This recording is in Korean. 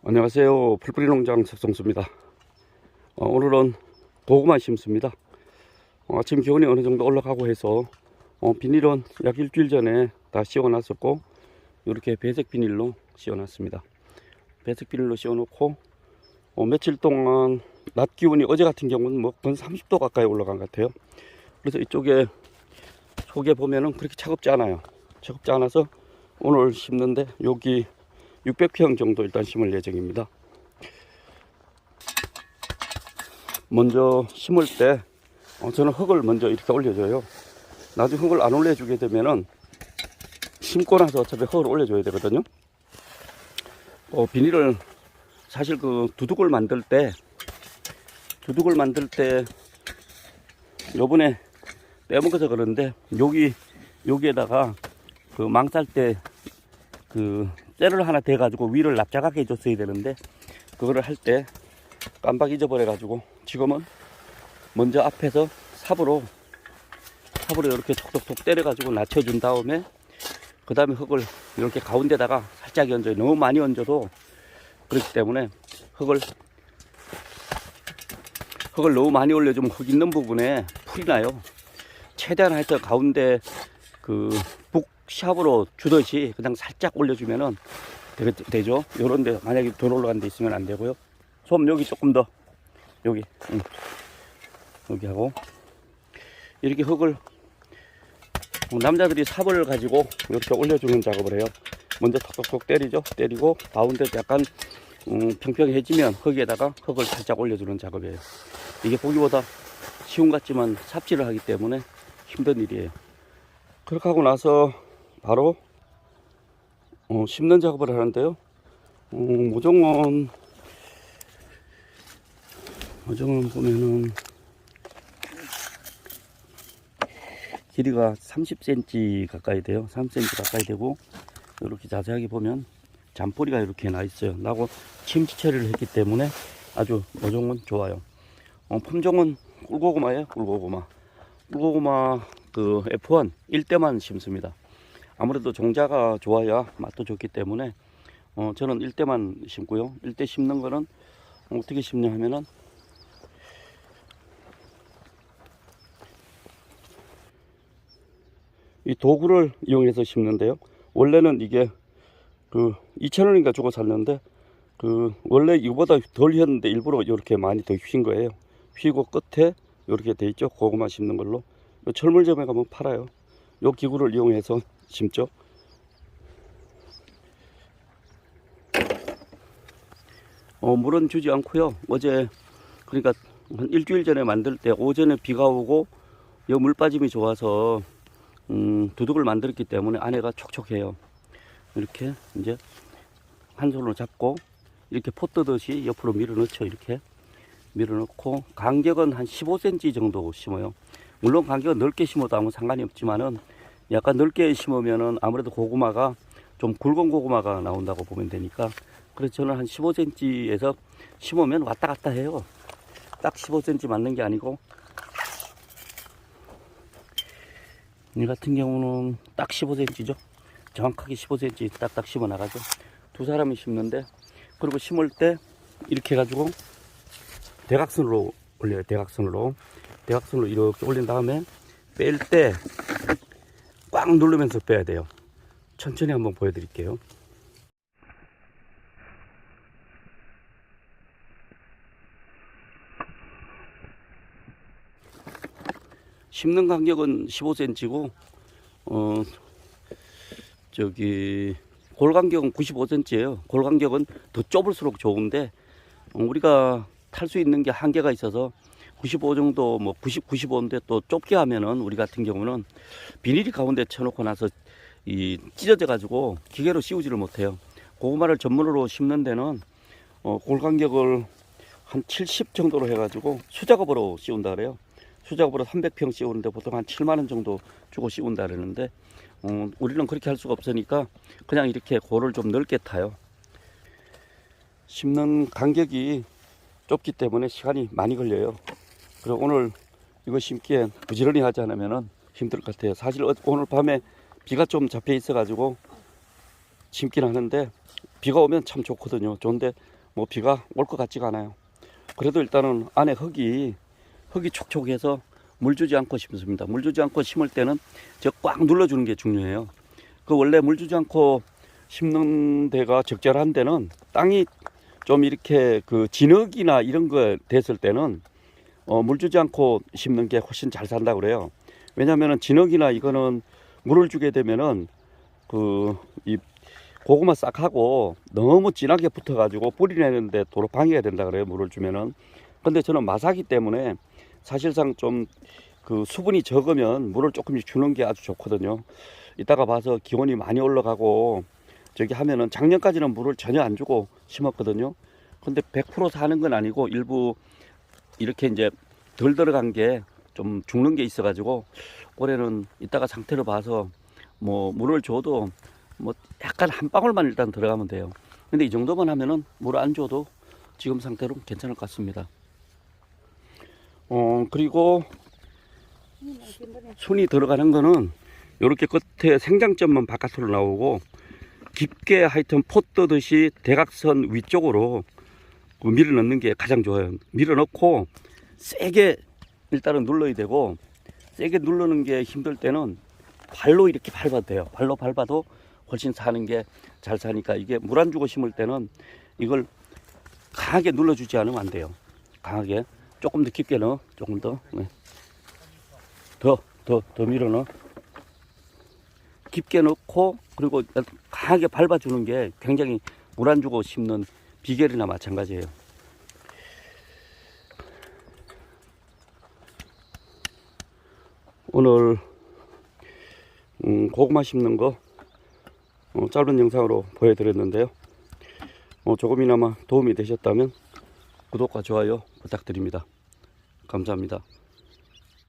안녕하세요. 풀뿌리 농장 석성수입니다. 오늘은 고구마 심습니다. 아침 기온이 어느 정도 올라가고 해서 비닐은 약 일주일 전에 다 씌워놨었고, 이렇게 배색 비닐로 씌워놨습니다. 배색 비닐로 씌워놓고 며칠 동안 낮 기온이 어제 같은 경우는 뭐 건 30도 가까이 올라간 것 같아요. 그래서 이쪽에 속에 보면은 그렇게 차갑지 않아요. 차갑지 않아서 오늘 심는데 여기 600평 정도 일단 심을 예정입니다. 먼저 심을 때 저는 흙을 먼저 이렇게 올려줘요. 나중에 흙을 안 올려주게 되면은 심고 나서 어차피 흙을 올려줘야 되거든요. 비닐을 사실 그 두둑을 만들 때 요번에 빼먹어서 그런데 여기에다가 그 망쌀 때 그 쇠를 하나 대가지고 위를 납작하게 해줬어야 되는데, 그거를 할 때 깜빡 잊어버려가지고 지금은 먼저 앞에서 삽으로 이렇게 톡톡톡 때려가지고 낮춰준 다음에 그 다음에 흙을 이렇게 가운데다가 살짝 얹어요. 너무 많이 얹어도 그렇기 때문에 흙을 너무 많이 올려주면 흙 있는 부분에 풀이 나요. 최대한 해서 가운데 그 북샵으로 주듯이 그냥 살짝 올려주면은 되죠. 요런데 만약에 덜 올라간 데 있으면 안 되고요. 솜 여기 조금 더 여기 하고 이렇게 흙을 남자들이 삽을 가지고 이렇게 올려주는 작업을 해요. 먼저 톡톡톡 때리고 가운데 약간 평평해지면 거기에다가 흙을 살짝 올려주는 작업이에요. 이게 보기보다 쉬운 것 같지만 삽질을 하기 때문에 힘든 일이에요. 그렇게 하고 나서 바로 심는 작업을 하는데요. 모종은 보면은 길이가 30cm 가까이 돼요. 3cm 가까이 되고, 이렇게 자세하게 보면 잔뿌리가 이렇게 나 있어요. 나고 침지 처리를 했기 때문에 아주 모종은 좋아요. 품종은 꿀고구마예요. 꿀고구마 그 F1 1대만 심습니다. 아무래도 종자가 좋아야 맛도 좋기 때문에 저는 1대만 심고요. 1대 심는 거는 어떻게 심냐 하면은 이 도구를 이용해서 심는데요. 원래는 이게 그 2,000원인가 주고 샀는데, 그 원래 이거보다 덜 휘었는데 일부러 이렇게 많이 더 휘인 거예요. 휘고 끝에 이렇게 돼 있죠. 고구마 심는 걸로. 철물점에 가면 팔아요. 이 기구를 이용해서 심죠. 물은 주지 않고요. 어제 그러니까 한 일주일 전에 만들 때 오전에 비가 오고 이 물 빠짐이 좋아서 두둑을 만들었기 때문에 안에가 촉촉해요. 이렇게 이제 한 손으로 잡고 이렇게 포 뜨듯이 옆으로 밀어 넣죠. 이렇게 밀어 넣고 간격은 한 15cm 정도 심어요. 물론 간격은 넓게 심어도 아무 상관이 없지만은 약간 넓게 심으면은 아무래도 고구마가 좀 굵은 고구마가 나온다고 보면 되니까, 그래서 저는 한 15cm에서 심으면 왔다 갔다 해요. 딱 15cm 맞는 게 아니고, 이 같은 경우는 딱 15cm죠. 정확하게 15cm 딱딱 심어 나가죠. 두 사람이 심는데, 그리고 심을 때 이렇게 해가지고 대각선으로 올려요. 대각선으로 이렇게 올린 다음에 뺄 때 꽉 누르면서 빼야 돼요. 천천히 한번 보여드릴게요. 심는 간격은 15cm고 골 간격은 95cm예요. 골 간격은 더 좁을수록 좋은데 우리가 탈 수 있는 게 한계가 있어서 95 정도, 뭐 90, 95인데 또 좁게 하면은 우리 같은 경우는 비닐이 가운데 쳐놓고 나서 찢어져 가지고 기계로 씌우지를 못해요. 고구마를 전문으로 심는 데는 골 간격을 한 70 정도로 해가지고 수작업으로 씌운다 그래요. 수작업으로 300평 씌우는데 보통 한 7만원 정도 주고 씌운다 그러는데, 우리는 그렇게 할 수가 없으니까 그냥 이렇게 골을 좀 넓게 타요. 심는 간격이 좁기 때문에 시간이 많이 걸려요. 그리고 오늘 이거 심기엔 부지런히 하지 않으면 힘들 것 같아요. 사실 오늘 밤에 비가 좀 잡혀 있어 가지고 심긴 하는데, 비가 오면 참 좋거든요. 좋은데 뭐 비가 올 것 같지가 않아요. 그래도 일단은 안에 흙이 촉촉해서 물 주지 않고 심습니다. 물 주지 않고 심을 때는 저 꽉 눌러주는 게 중요해요. 그 원래 물 주지 않고 심는 데가 적절한 데는 땅이 좀 이렇게 그 진흙이나 이런 거 됐을 때는 물 주지 않고 심는 게 훨씬 잘 산다 그래요. 왜냐면은 진흙이나 이거는 물을 주게 되면은 이 고구마 싹하고 너무 진하게 붙어가지고 뿌리 내는데 도로 방해가 된다 그래요. 물을 주면은. 근데 저는 마사기 때문에 사실상 좀 그 수분이 적으면 물을 조금씩 주는 게 아주 좋거든요. 이따가 봐서 기온이 많이 올라가고 저기 하면은 작년까지는 물을 전혀 안 주고 심었거든요. 근데 100% 사는 건 아니고 일부 이렇게 이제 덜 들어간 게 좀 죽는 게 있어가지고 올해는 이따가 상태를 봐서 뭐 물을 줘도 뭐 약간 한 방울만 일단 들어가면 돼요. 근데 이 정도만 하면은 물 안 줘도 지금 상태로 괜찮을 것 같습니다. 그리고 순이 들어가는 거는 이렇게 끝에 생장점만 바깥으로 나오고 깊게 하여튼 포 뜨듯이 대각선 위쪽으로 밀어 넣는 게 가장 좋아요. 밀어 넣고 세게 일단은 눌러야 되고, 세게 누르는 게 힘들 때는 발로 이렇게 밟아도 돼요. 발로 밟아도 훨씬 사는 게 잘 사니까, 이게 물 안 주고 심을 때는 이걸 강하게 눌러주지 않으면 안 돼요. 강하게 조금 더 깊게 넣어. 조금 더. 네. 더 밀어 넣어. 깊게 넣고, 그리고 강하게 밟아주는 게 굉장히 물 안 주고 심는 비결이나 마찬가지예요. 오늘 고구마 심는 거 짧은 영상으로 보여드렸는데요. 조금이나마 도움이 되셨다면 구독과 좋아요 부탁드립니다. 감사합니다.